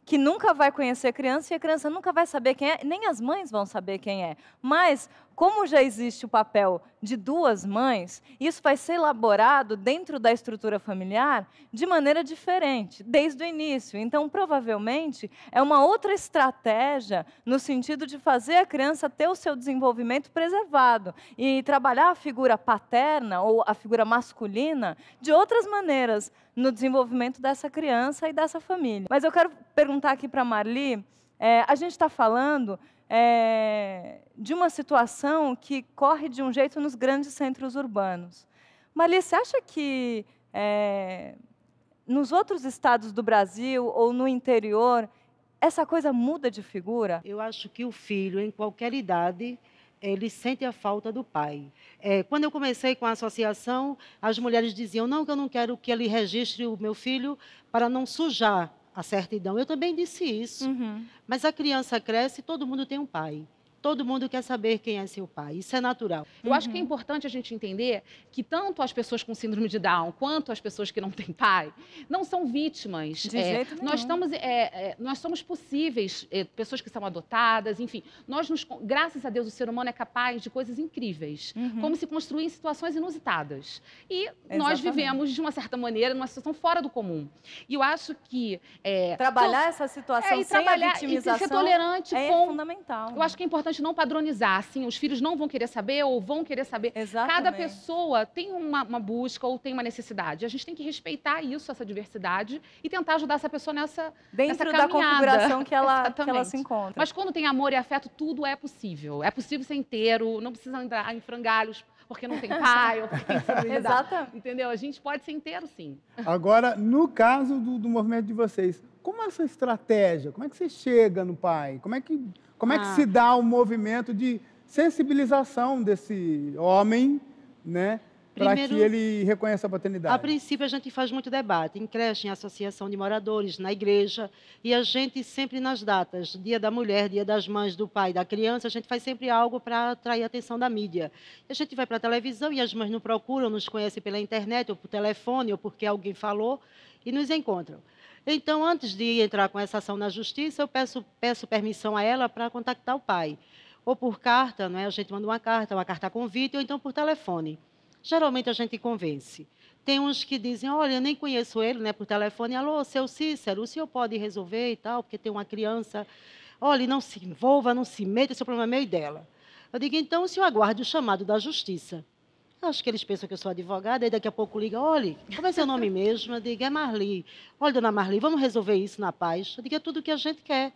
que nunca vai conhecer a criança e a criança nunca vai saber quem é, nem as mães vão saber quem é. Mas, como já existe o papel de duas mães, isso vai ser elaborado dentro da estrutura familiar de maneira diferente, desde o início. Então, provavelmente, é uma outra estratégia no sentido de fazer a criança ter o seu desenvolvimento preservado e trabalhar a figura paterna ou a figura masculina de outras maneiras no desenvolvimento dessa criança e dessa família. Mas eu quero perguntar aqui para a Marli, a gente está falando de uma situação que corre de um jeito nos grandes centros urbanos. Marli, você acha que nos outros estados do Brasil ou no interior, essa coisa muda de figura? Eu acho que o filho, em qualquer idade, ele sente a falta do pai. Quando eu comecei com a associação, as mulheres diziam, não, que eu não quero que ele registre o meu filho para não sujar a certidão. Eu também disse isso. Mas a criança cresce e todo mundo tem um pai. Todo mundo quer saber quem é seu pai. Isso é natural. Eu acho que é importante a gente entender que tanto as pessoas com síndrome de Down quanto as pessoas que não têm pai não são vítimas. De jeito nenhum. Nós somos possíveis, pessoas que são adotadas, enfim. Graças a Deus, o ser humano é capaz de coisas incríveis, como se construir em situações inusitadas. E nós vivemos, de uma certa maneira, numa situação fora do comum. E eu acho que... trabalhar essa situação sem a vitimização e ser tolerante é fundamental. Eu acho que é importante gente não padronizar, assim, os filhos não vão querer saber ou vão querer saber. Exatamente. Cada pessoa tem uma busca ou tem uma necessidade. A gente tem que respeitar isso, essa diversidade, e tentar ajudar essa pessoa nessa Dentro caminhada. da configuração que ela Exatamente. se encontra. Mas quando tem amor e afeto, tudo é possível. É possível ser inteiro, não precisa entrar em frangalhos porque não tem pai ou porque tem síndrome de Down. Exatamente. Entendeu? A gente pode ser inteiro, sim. Agora, no caso do movimento de vocês, como é a sua estratégia? Como é que você chega no pai? Como é que se dá o movimento de sensibilização desse homem, né? Para que ele reconheça a paternidade? A princípio, a gente faz muito debate em creche, em associação de moradores, na igreja. E a gente sempre nas datas, Dia da Mulher, Dia das Mães, do Pai, da Criança, a gente faz sempre algo para atrair a atenção da mídia. A gente vai para a televisão e as mães nos procuram, nos conhecem pela internet, ou por telefone, ou porque alguém falou, e nos encontram. Então, antes de entrar com essa ação na justiça, eu peço permissão a ela para contactar o pai. Ou por carta, não é? A gente manda uma carta convite, ou então por telefone. Geralmente a gente convence. Tem uns que dizem, olha, eu nem conheço ele, né, por telefone. Alô, seu Cícero, o senhor pode resolver e tal, porque tem uma criança. Olha, não se envolva, não se meta, esse é o problema meu e dela. Eu digo, então, o senhor aguarde o chamado da justiça. Acho que eles pensam que eu sou advogada, aí daqui a pouco liga, olha, como é seu nome mesmo? Eu digo, é Marli. Olha, dona Marli, vamos resolver isso na paz. Eu digo, é tudo o que a gente quer.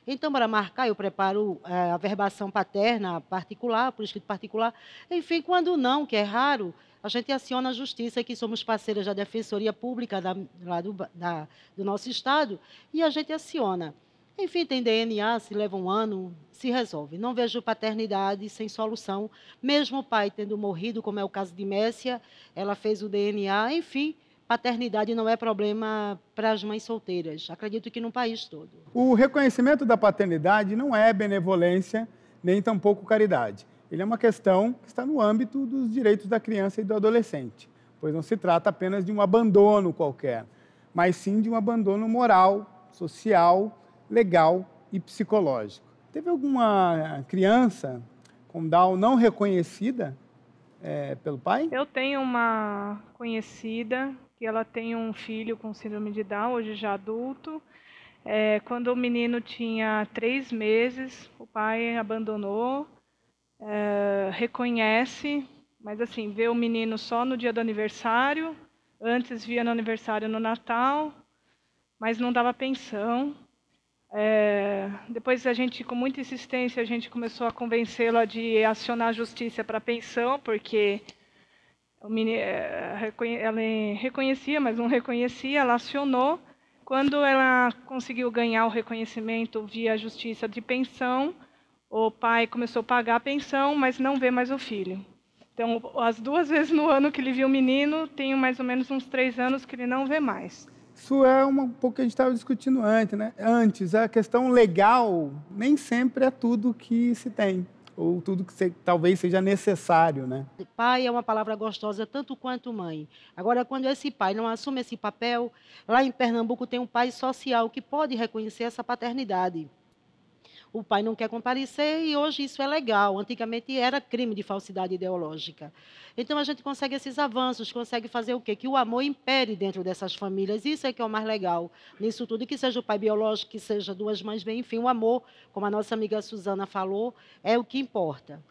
Então, para marcar, eu preparo a verbação paterna particular, por escrito particular. Enfim, quando não, que é raro, a gente aciona a justiça, que somos parceiras da Defensoria Pública lá do nosso estado, e a gente aciona. Enfim, tem DNA, se leva um ano, se resolve. Não vejo paternidade sem solução, mesmo o pai tendo morrido, como é o caso de Messia, ela fez o DNA, enfim. Paternidade não é problema para as mães solteiras. Acredito que no país todo. O reconhecimento da paternidade não é benevolência, nem tampouco caridade. Ele é uma questão que está no âmbito dos direitos da criança e do adolescente, pois não se trata apenas de um abandono qualquer, mas sim de um abandono moral, social, legal e psicológico. Teve alguma criança com Down não reconhecida pelo pai? Eu tenho uma conhecida que ela tem um filho com síndrome de Down, hoje já adulto. Quando o menino tinha 3 meses, o pai abandonou, reconhece, mas assim, vê o menino só no dia do aniversário, antes via no aniversário no Natal, mas não dava pensão. Depois a gente, com muita insistência, a gente começou a convencê-la de acionar a justiça para pensão, porque ela reconhecia, mas não reconhecia, ela acionou. Quando ela conseguiu ganhar o reconhecimento via justiça de pensão, o pai começou a pagar a pensão, mas não vê mais o filho. Então, as 2 vezes no ano que ele viu o menino, tem mais ou menos uns 3 anos que ele não vê mais. Isso é um pouco que a gente estava discutindo antes, né? Antes, a questão legal nem sempre é tudo que se tem, ou tudo que talvez seja necessário, né? Pai é uma palavra gostosa tanto quanto mãe. Agora, quando esse pai não assume esse papel, lá em Pernambuco tem um pai social que pode reconhecer essa paternidade. O pai não quer comparecer e hoje isso é legal. Antigamente era crime de falsidade ideológica. Então a gente consegue esses avanços, consegue fazer o quê? Que o amor impere dentro dessas famílias. Isso é que é o mais legal nisso tudo, que seja o pai biológico, que seja 2 mães bem, enfim, o amor, como a nossa amiga Suzana falou, é o que importa.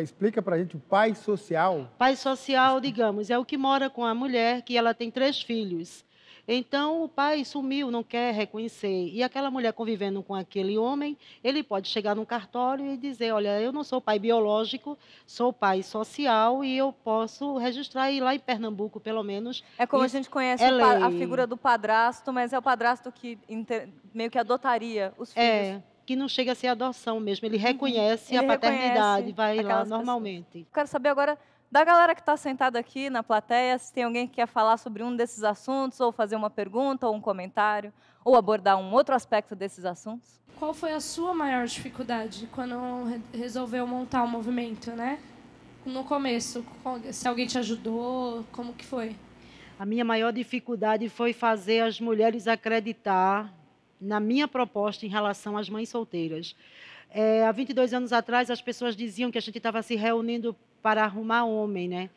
Explica para a gente o pai social. Pai social, digamos, é o que mora com a mulher, que ela tem 3 filhos. Então, o pai sumiu, não quer reconhecer. E aquela mulher convivendo com aquele homem, ele pode chegar no cartório e dizer, olha, eu não sou pai biológico, sou pai social e eu posso registrar. E lá em Pernambuco, pelo menos, é como a gente conhece a figura do padrasto, mas é o padrasto que meio que adotaria os filhos. Que não chega a ser adoção mesmo, ele reconhece a paternidade, vai lá normalmente. Quero saber agora da galera que está sentada aqui na plateia, se tem alguém que quer falar sobre um desses assuntos, ou fazer uma pergunta, ou um comentário, ou abordar um outro aspecto desses assuntos. Qual foi a sua maior dificuldade quando resolveu montar o movimento, né? No começo, se alguém te ajudou, como que foi? A minha maior dificuldade foi fazer as mulheres acreditar na minha proposta em relação às mães solteiras. Há 22 anos atrás, as pessoas diziam que a gente estava se reunindo para arrumar homem, né?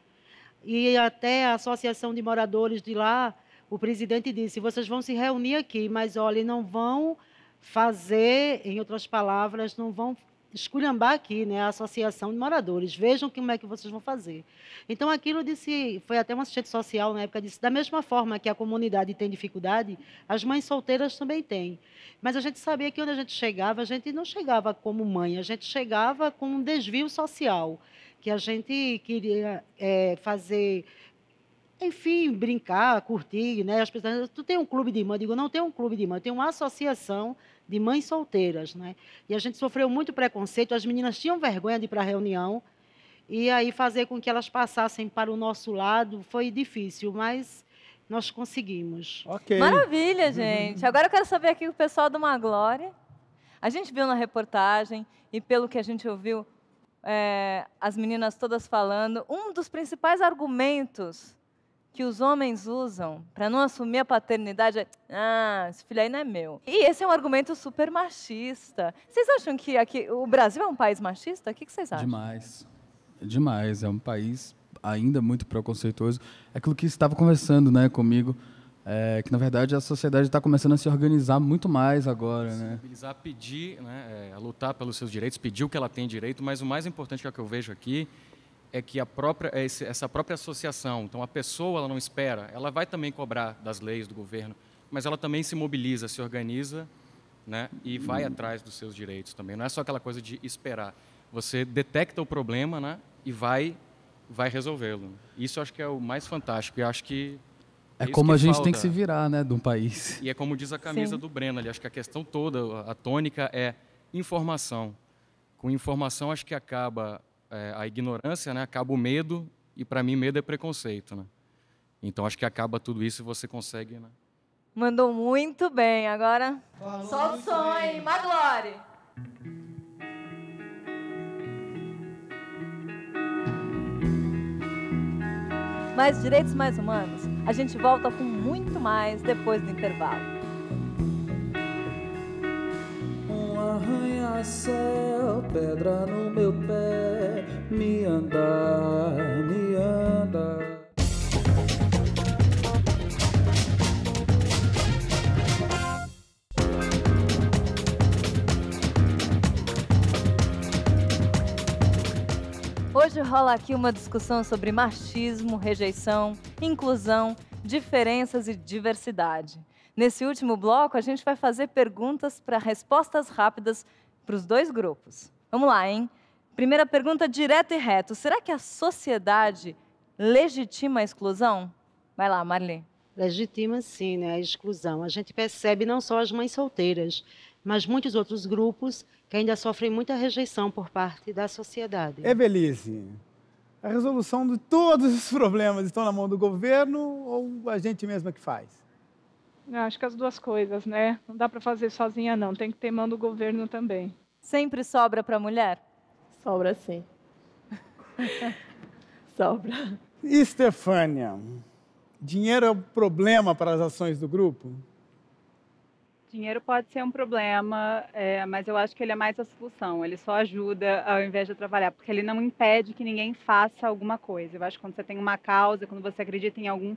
E até a associação de moradores de lá, o presidente disse, vocês vão se reunir aqui, mas, olha, não vão fazer, em outras palavras, não vão esculhambar aqui, né, a associação de moradores. Vejam como é que vocês vão fazer. Então, aquilo disse, foi até uma assistente social na época, disse, da mesma forma que a comunidade tem dificuldade, as mães solteiras também têm. Mas a gente sabia que onde a gente não chegava como mãe, a gente chegava com um desvio social, que a gente queria fazer, enfim, brincar, curtir, né? As pessoas, tu tem um clube de mãe? Eu digo, não tem um clube de mãe, tem uma associação de mães solteiras, né? E a gente sofreu muito preconceito, as meninas tinham vergonha de ir para a reunião, e aí fazer com que elas passassem para o nosso lado foi difícil, mas nós conseguimos. Ok. Maravilha, gente. Agora eu quero saber aqui o pessoal do Maglore. A gente viu na reportagem, e pelo que a gente ouviu, as meninas todas falando, um dos principais argumentos que os homens usam para não assumir a paternidade é esse filho aí não é meu. E esse é um argumento super machista. Vocês acham que aqui, o Brasil é um país machista? O que vocês acham? Demais. Demais. É um país ainda muito preconceituoso. É aquilo que você estava conversando, né, comigo, que, na verdade, a sociedade está começando a se organizar muito mais agora. Se né? mobilizar, pedir, né, a lutar pelos seus direitos, pedir o que ela tem direito, mas o mais importante que é o que eu vejo aqui é que essa própria associação, então a pessoa ela não espera, ela vai também cobrar das leis do governo, mas ela também se mobiliza, se organiza, né, e vai atrás dos seus direitos também. Não é só aquela coisa de esperar. Você detecta o problema, né, e vai resolvê-lo. Isso eu acho que é o mais fantástico. E acho que é como a gente tem que se virar, né, de um país. E é como diz a camisa Sim. do Breno ali. Acho que a questão toda, a tônica é informação. Com informação acho que acaba a ignorância, né? Acaba o medo, e para mim medo é preconceito, né? Então acho que acaba tudo isso e você consegue, né? Mandou muito bem. Agora, solta o som, hein? Maglore! Mais direitos, mais humanos. A gente volta com muito mais depois do intervalo. Arranha-céu, pedra no meu pé, me anda, me anda. Hoje rola aqui uma discussão sobre machismo, rejeição, inclusão, diferenças e diversidade. Nesse último bloco, a gente vai fazer perguntas para respostas rápidas para os dois grupos. Vamos lá, hein? Primeira pergunta, direto e reto. Será que a sociedade legitima a exclusão? Vai lá, Marli. Legitima, sim, né, a exclusão. A gente percebe não só as mães solteiras, mas muitos outros grupos que ainda sofrem muita rejeição por parte da sociedade. Evelise, a resolução de todos os problemas estão na mão do governo ou a gente mesma que faz? Eu acho que as duas coisas, né? Não dá para fazer sozinha, não. Tem que ter mão do governo também. Sempre sobra para a mulher? Sobra, sim. Sobra. E, Estefânia, dinheiro é um problema para as ações do grupo? Dinheiro pode ser um problema, mas eu acho que ele é mais a solução. Ele só ajuda ao invés de atrapalhar, porque ele não impede que ninguém faça alguma coisa. Eu acho que quando você tem uma causa, quando você acredita em algo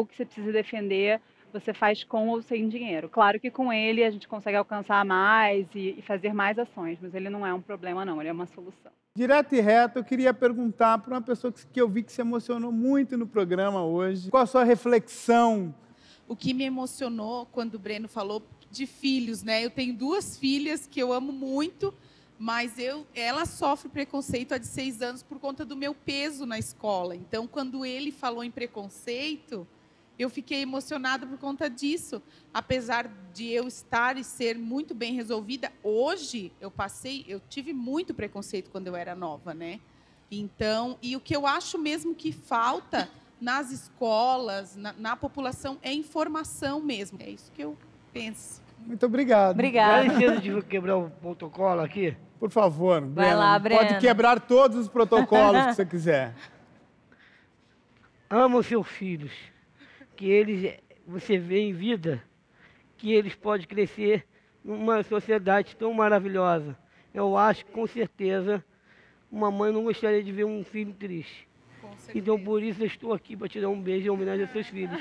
que você precisa defender, você faz com ou sem dinheiro. Claro que com ele a gente consegue alcançar mais e fazer mais ações, mas ele não é um problema, não. Ele é uma solução. Direto e reto, eu queria perguntar para uma pessoa que eu vi que se emocionou muito no programa hoje. Qual a sua reflexão? O que me emocionou quando o Breno falou de filhos, né? Eu tenho 2 filhas que eu amo muito, mas ela sofre preconceito há de 6 anos por conta do meu peso na escola. Então, quando ele falou em preconceito, eu fiquei emocionada por conta disso. Apesar de eu estar e ser muito bem resolvida, hoje eu tive muito preconceito quando eu era nova, né? Então, e o que eu acho mesmo que falta nas escolas, na população, é informação mesmo. É isso que eu penso. Muito obrigado. Obrigada. Dá licença de quebrar o protocolo aqui? Por favor, Vai Breno. lá, Breno. Pode quebrar todos os protocolos que você quiser. Ama os seus filhos, que você vê em vida, que eles podem crescer numa sociedade tão maravilhosa. Eu acho que, com certeza, uma mãe não gostaria de ver um filho triste. Então, por isso, eu estou aqui para te dar um beijo em homenagem aos seus filhos.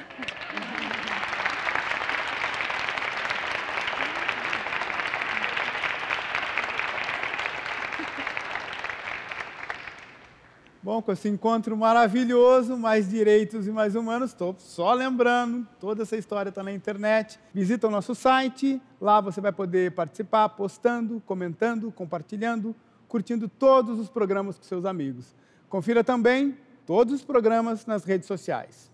Bom, com esse encontro maravilhoso, mais direitos e mais humanos, estou só lembrando, toda essa história está na internet. Visita o nosso site, lá você vai poder participar, postando, comentando, compartilhando, curtindo todos os programas com seus amigos. Confira também todos os programas nas redes sociais.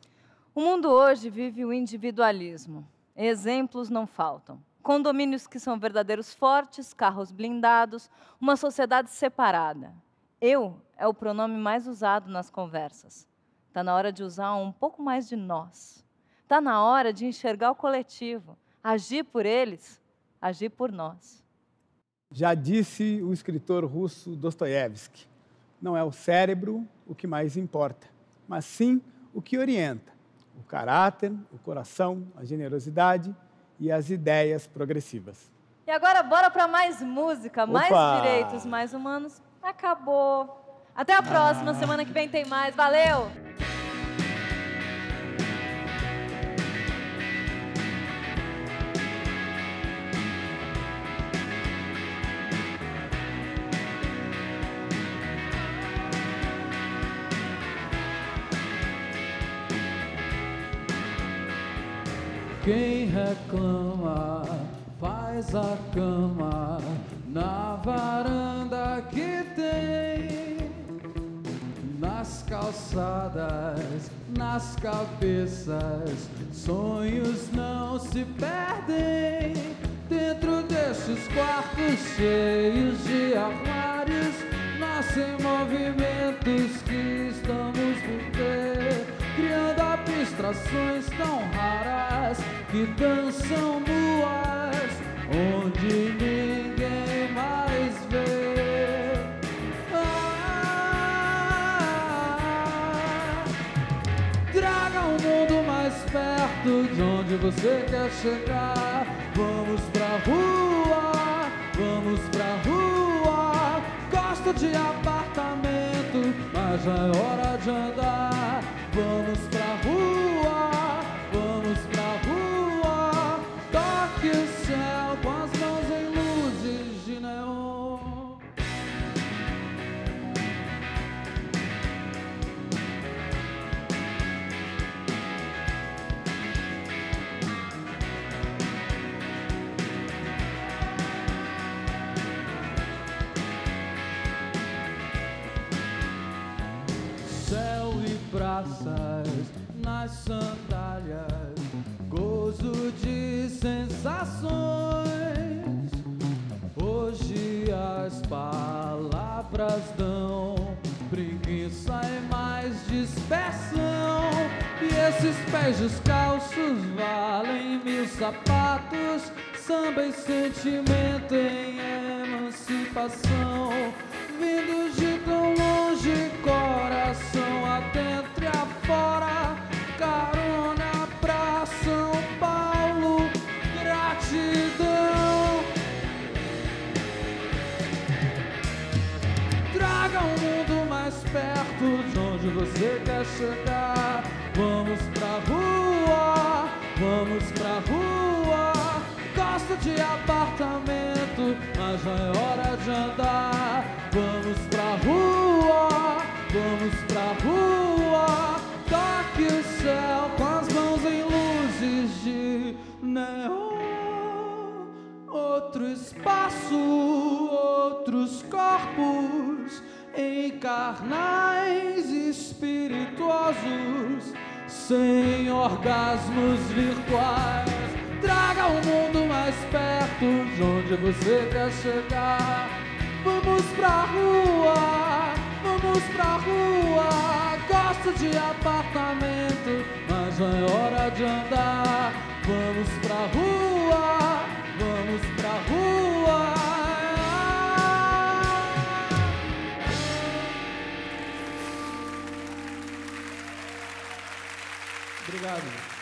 O mundo hoje vive o individualismo. Exemplos não faltam. Condomínios que são verdadeiros fortes, carros blindados, uma sociedade separada. Eu é o pronome mais usado nas conversas. Está na hora de usar um pouco mais de nós. Está na hora de enxergar o coletivo, agir por eles, agir por nós. Já disse o escritor russo Dostoiévski, não é o cérebro o que mais importa, mas sim o que orienta. O caráter, o coração, a generosidade e as ideias progressivas. E agora bora para mais música, mais direitos, mais humanos. Acabou. Até a próxima, semana que vem tem mais. Valeu! Quem reclama faz a cama na varanda que tem, nas calçadas, nas cabeças, sonhos não se perdem. Dentro destes quartos cheios de armários, nascem movimentos que estamos por ter, criando abstrações tão raras que dançam nuas, onde ninguém mais vê. Traga um mundo mais perto de onde você quer chegar. Vamos pra rua, vamos pra rua. Gosto de apartamento, mas já é hora de andar. Vamos pra rua, vamos pra rua. Toque o céu com as mãos em luzes de neon. Céu e praças nas sandálias, gozo de sensações. Hoje as palavras dão preguiça e mais dispersão. E esses pés descalços valem 1000 sapatos. Samba e sentimento em emancipação, vindos de tão longe, coração adentro e afora. Carona pra São Paulo, gratidão. Traga um mundo mais perto de onde você quer chegar. Vamos pra rua, vamos pra rua. Gosto de apartamento, mas já é hora de andar. Vamos pra rua, vamos pra rua. Toque o céu com as mãos em luzes de neon. Outro espaço, outros corpos em carnais espirituosos, sem orgasmos virtuais. Traga um mundo mais perto de onde você quer chegar. Vamos pra rua, vamos pra rua. Gosto de apartamento, mas já é hora de andar. Vamos pra rua, vamos pra rua. Obrigado.